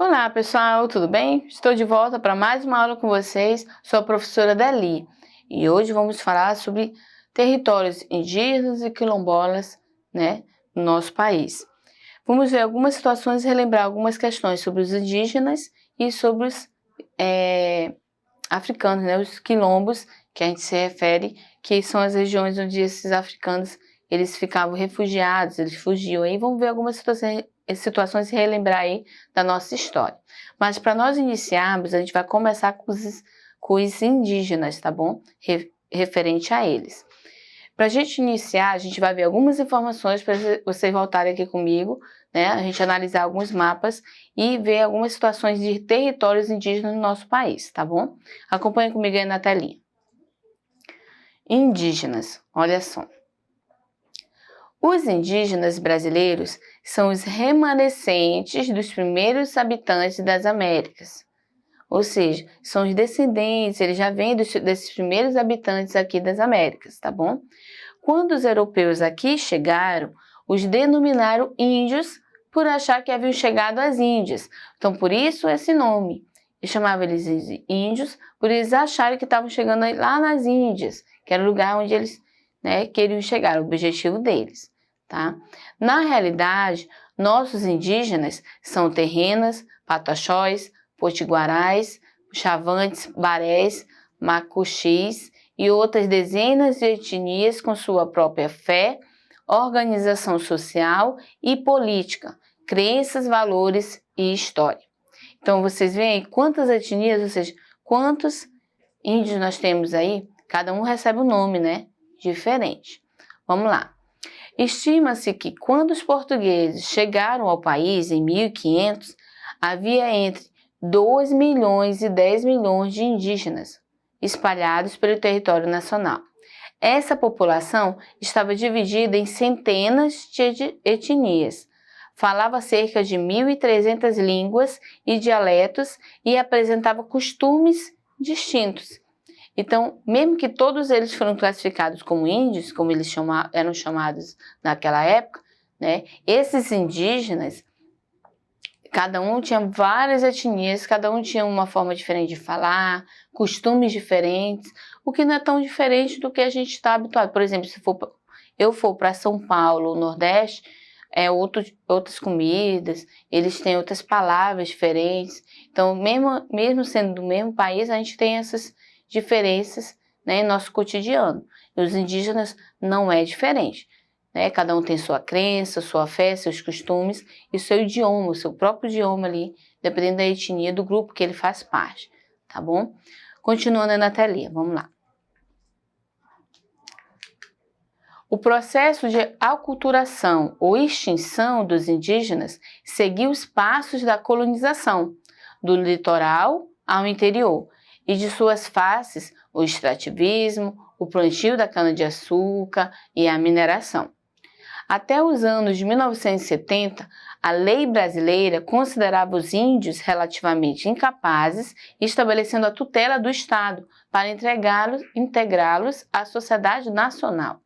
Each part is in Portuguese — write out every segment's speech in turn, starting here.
Olá pessoal, tudo bem? Estou de volta para mais uma aula com vocês, sou a professora Deli e hoje vamos falar sobre territórios indígenas e quilombolas, no nosso país. Vamos ver algumas situações e relembrar algumas questões sobre os indígenas e sobre os africanos, os quilombos, que a gente se refere, que são as regiões onde esses africanos eles ficavam refugiados, eles fugiam. Aí vamos ver algumas situações e relembrar aí da nossa história. Mas para nós iniciarmos, a gente vai começar com os indígenas, tá bom? Referente a eles. Para a gente iniciar, a gente vai ver algumas informações para vocês voltarem aqui comigo, a gente analisar alguns mapas e ver algumas situações de territórios indígenas no nosso país, tá bom? Acompanhe comigo aí na telinha. Indígenas, olha só. Os indígenas brasileiros são os remanescentes dos primeiros habitantes das Américas. Ou seja, são os descendentes, eles já vêm desses primeiros habitantes aqui das Américas, tá bom? Quando os europeus aqui chegaram, os denominaram índios por achar que haviam chegado às Índias. Então, por isso esse nome. Eu chamava eles de índios, por eles acharem que estavam chegando lá nas Índias, que era o lugar onde eles queriam chegar, o objetivo deles. Tá? Na realidade, nossos indígenas são terrenas, pataxós, potiguarais, chavantes, barés, macuxis e outras dezenas de etnias com sua própria fé, organização social e política, crenças, valores e história. Então, vocês veem quantas etnias, ou seja, quantos índios nós temos aí? Cada um recebe um nome, diferente. Vamos lá. Estima-se que quando os portugueses chegaram ao país em 1500, havia entre 2 milhões e 10 milhões de indígenas espalhados pelo território nacional. Essa população estava dividida em centenas de etnias, falava cerca de 1.300 línguas e dialetos e apresentava costumes distintos. Então, mesmo que todos eles foram classificados como índios, como eles eram chamados naquela época, esses indígenas, cada um tinha várias etnias, cada um tinha uma forma diferente de falar, costumes diferentes, o que não é tão diferente do que a gente está habituado. Por exemplo, se eu for para São Paulo, Nordeste, outras comidas, eles têm outras palavras diferentes. Então, mesmo sendo do mesmo país, a gente tem essas diferenças em nosso cotidiano. E os indígenas não é diferente. Cada um tem sua crença, sua fé, seus costumes e seu idioma, o seu próprio idioma ali, dependendo da etnia do grupo que ele faz parte, tá bom? Continuando aí na telinha, vamos lá. O processo de aculturação ou extinção dos indígenas seguiu os passos da colonização, do litoral ao interior, e de suas faces, o extrativismo, o plantio da cana-de-açúcar e a mineração. Até os anos de 1970, a lei brasileira considerava os índios relativamente incapazes, estabelecendo a tutela do Estado para integrá-los à sociedade nacional.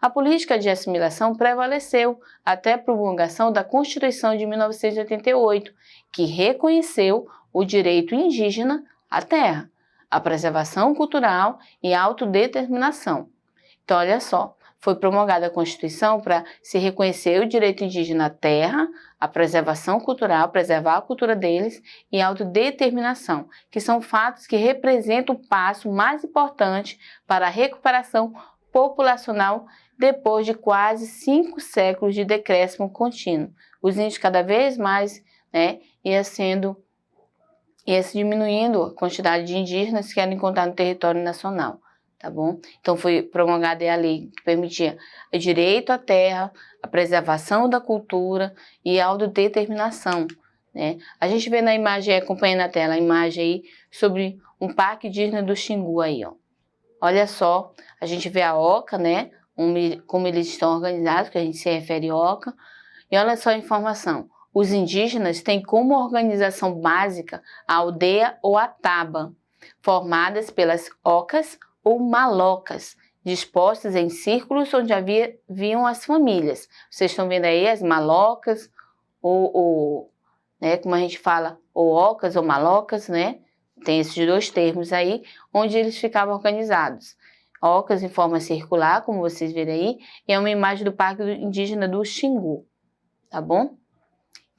A política de assimilação prevaleceu até a promulgação da Constituição de 1988, que reconheceu o direito indígena à terra, a preservação cultural e a autodeterminação. Então, olha só, foi promulgada a Constituição para se reconhecer o direito indígena à terra, a preservação cultural, preservar a cultura deles e a autodeterminação, que são fatos que representam o passo mais importante para a recuperação populacional depois de quase 5 séculos de decréscimo contínuo. Os índios cada vez mais ia se diminuindo a quantidade de indígenas que eram encontrados no território nacional, tá bom? Então foi promulgada a lei que permitia o direito à terra, a preservação da cultura e a autodeterminação, A gente vê na imagem, acompanhando na tela, a imagem aí sobre um parque indígena do Xingu aí, ó. Olha só, a gente vê a oca, como eles estão organizados, que a gente se refere a oca, e olha só a informação. Os indígenas têm como organização básica a aldeia ou a taba, formadas pelas ocas ou malocas, dispostas em círculos onde haviam as famílias. Vocês estão vendo aí as malocas, como a gente fala, ou ocas ou malocas, né? Tem esses dois termos aí, onde eles ficavam organizados. Ocas em forma circular, como vocês verem aí, e é uma imagem do Parque Indígena do Xingu, tá bom?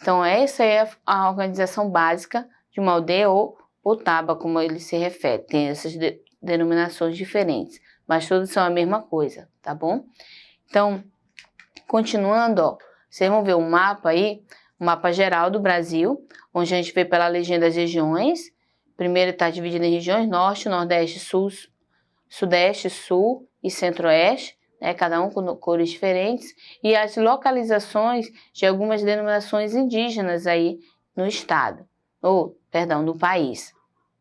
Então, essa é a organização básica de uma aldeia ou taba, como ele se refere. Tem essas denominações diferentes, mas todas são a mesma coisa, tá bom? Então, continuando, ó, vocês vão ver o mapa aí, o mapa geral do Brasil, onde a gente vê pela legenda as regiões. Primeiro está dividido em regiões norte, nordeste, sul, sudeste, sul e centro-oeste, né, cada um com cores diferentes, e as localizações de algumas denominações indígenas aí no estado, no país,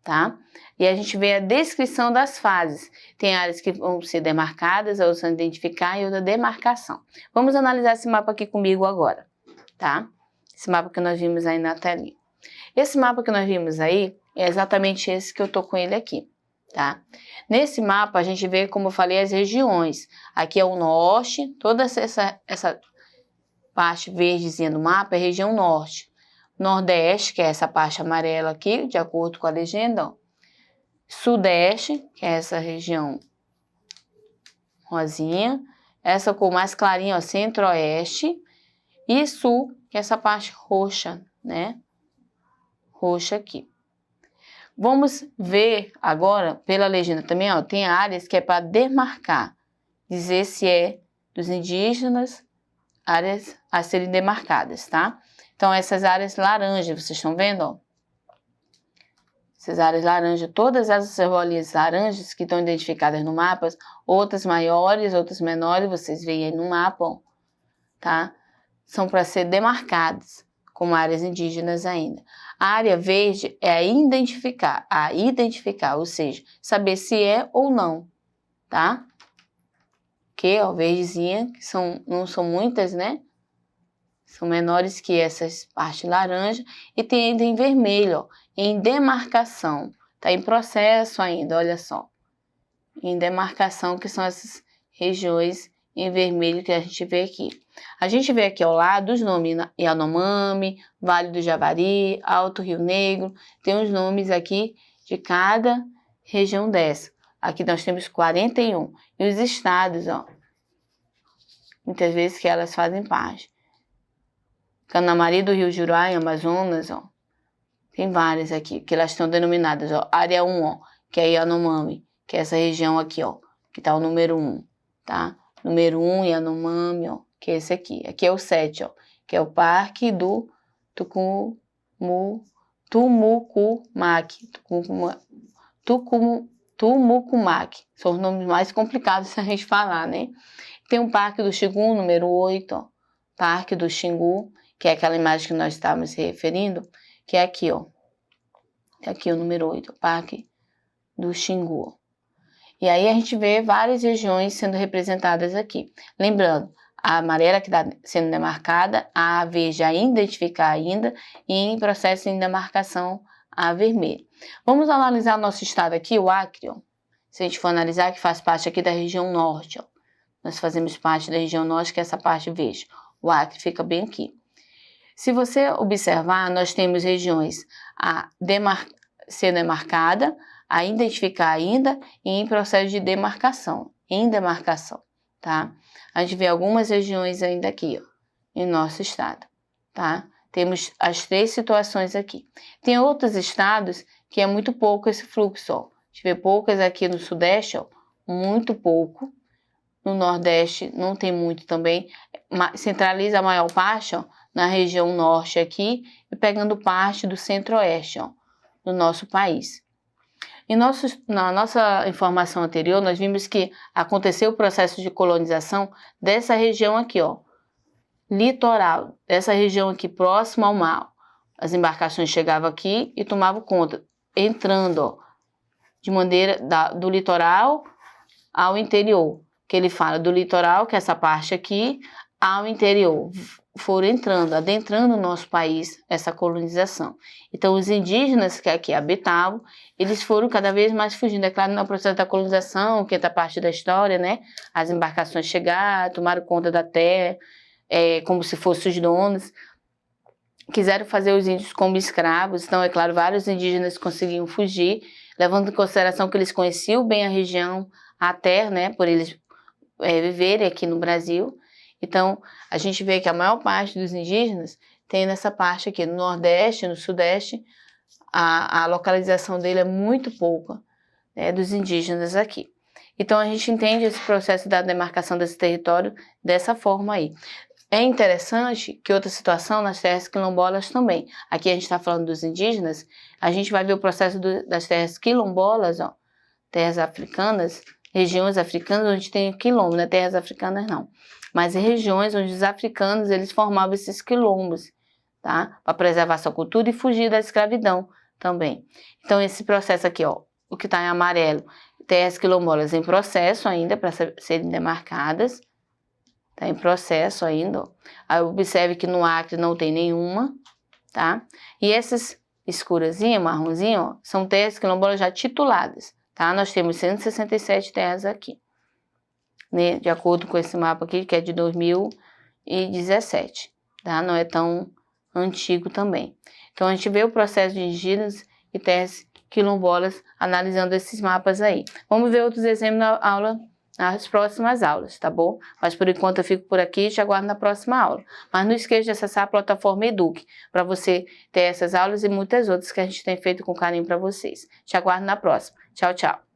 tá? E a gente vê a descrição das fases. Tem áreas que vão ser demarcadas, outras vão identificar e outra demarcação. Vamos analisar esse mapa aqui comigo agora, tá? Esse mapa que nós vimos aí na telinha. Esse mapa que nós vimos aí é exatamente esse que eu tô com ele aqui, tá? Nesse mapa a gente vê, como eu falei, as regiões. Aqui é o norte, toda essa parte verdezinha do mapa é região norte. Nordeste, que é essa parte amarela aqui, de acordo com a legenda, ó. Sudeste, que é essa região rosinha. Essa cor mais clarinha, ó, centro-oeste. E sul, que é essa parte roxa, né? Roxa aqui. Vamos ver agora, pela legenda também, ó, tem áreas que é para demarcar, dizer se é dos indígenas, áreas a serem demarcadas, tá? Então, essas áreas laranjas, vocês estão vendo, ó? Essas áreas laranjas, todas essas bolinhas laranjas que estão identificadas no mapa, outras maiores, outras menores, vocês veem aí no mapa, ó, tá? São para ser demarcadas como áreas indígenas ainda. A área verde é a identificar, ou seja, saber se é ou não, tá? Que, ó, verdezinha, que não são muitas, né? São menores que essas partes laranja, e tem ainda em vermelho, ó, em demarcação. Tá em processo ainda, olha só. Em demarcação, que são essas regiões em vermelho que a gente vê aqui. A gente vê aqui ao lado os nomes Yanomami, Vale do Javari, Alto Rio Negro. Tem os nomes aqui de cada região dessa. Aqui nós temos 41. E os estados, ó, muitas vezes que elas fazem parte. Canamari do Rio Juruá, em Amazonas, ó. Tem várias aqui, que elas estão denominadas, ó. Área 1, ó, que é Yanomami, que é essa região aqui, ó, que tá o número 1, tá? Número 1, Yanomami, ó, que é esse aqui. Aqui é o 7, ó, que é o Parque do Tumucumaque. São os nomes mais complicados a gente falar, né? Tem o Parque do Xingu, número 8, ó. Parque do Xingu, que é aquela imagem que nós estávamos se referindo, que é aqui, ó. É aqui o número 8, Parque do Xingu. E aí a gente vê várias regiões sendo representadas aqui. Lembrando, a amarela que está sendo demarcada, a verde a identificar ainda, e em processo de demarcação a vermelha. Vamos analisar o nosso estado aqui, o Acre, ó. Se a gente for analisar, que faz parte aqui da região norte, ó. Nós fazemos parte da região norte, que é essa parte verde. O Acre fica bem aqui. Se você observar, nós temos regiões a ser demarcada, a identificar ainda e em processo de demarcação, em demarcação, tá? A gente vê algumas regiões ainda aqui, ó, em nosso estado, tá? Temos as 3 situações aqui. Tem outros estados que é muito pouco esse fluxo, ó. A gente vê poucas aqui no sudeste, ó, muito pouco. No nordeste não tem muito também. Centraliza a maior parte, ó, na região norte aqui e pegando parte do centro-oeste, ó, do nosso país. Na nossa informação anterior, nós vimos que aconteceu o processo de colonização dessa região aqui, ó, litoral, dessa região aqui próxima ao mar. As embarcações chegavam aqui e tomavam conta, entrando, ó, de maneira do litoral ao interior, que ele fala do litoral, que é essa parte aqui, ao interior. Foram entrando, adentrando o nosso país, essa colonização. Então, os indígenas que aqui habitavam, eles foram cada vez mais fugindo. É claro, no processo da colonização, que é a parte da história, né? As embarcações chegaram, tomaram conta da terra, como se fossem os donos. quiseram fazer os índios como escravos, então, é claro, vários indígenas conseguiam fugir, levando em consideração que eles conheciam bem a região, a terra, né, por eles viverem aqui no Brasil. Então, a gente vê que a maior parte dos indígenas tem nessa parte aqui, no Nordeste, no Sudeste, a localização dele é muito pouca, né, dos indígenas aqui. Então, a gente entende esse processo da demarcação desse território dessa forma aí. É interessante que outra situação nas terras quilombolas também. Aqui a gente está falando dos indígenas, a gente vai ver o processo das terras quilombolas, ó, terras africanas, regiões africanas onde tem quilombo, né? Terras africanas não. Mas regiões onde os africanos eles formavam esses quilombos, tá? Para preservar sua cultura e fugir da escravidão também. Então esse processo aqui, ó, o que está em amarelo, terras quilombolas em processo ainda para serem demarcadas. Está em processo ainda. Aí observe que no Acre não tem nenhuma, tá? E essas escurazinhas, marronzinho, ó, são terras quilombolas já tituladas, tá? Nós temos 167 terras aqui, né? De acordo com esse mapa aqui, que é de 2017, tá? Não é tão antigo também. Então a gente vê o processo de indígenas e terras quilombolas analisando esses mapas aí. Vamos ver outros exemplos na aula, nas próximas aulas, tá bom? Mas por enquanto eu fico por aqui e te aguardo na próxima aula. Mas não esqueça de acessar a plataforma Eduque, para você ter essas aulas e muitas outras que a gente tem feito com carinho para vocês. Te aguardo na próxima. Tchau, tchau.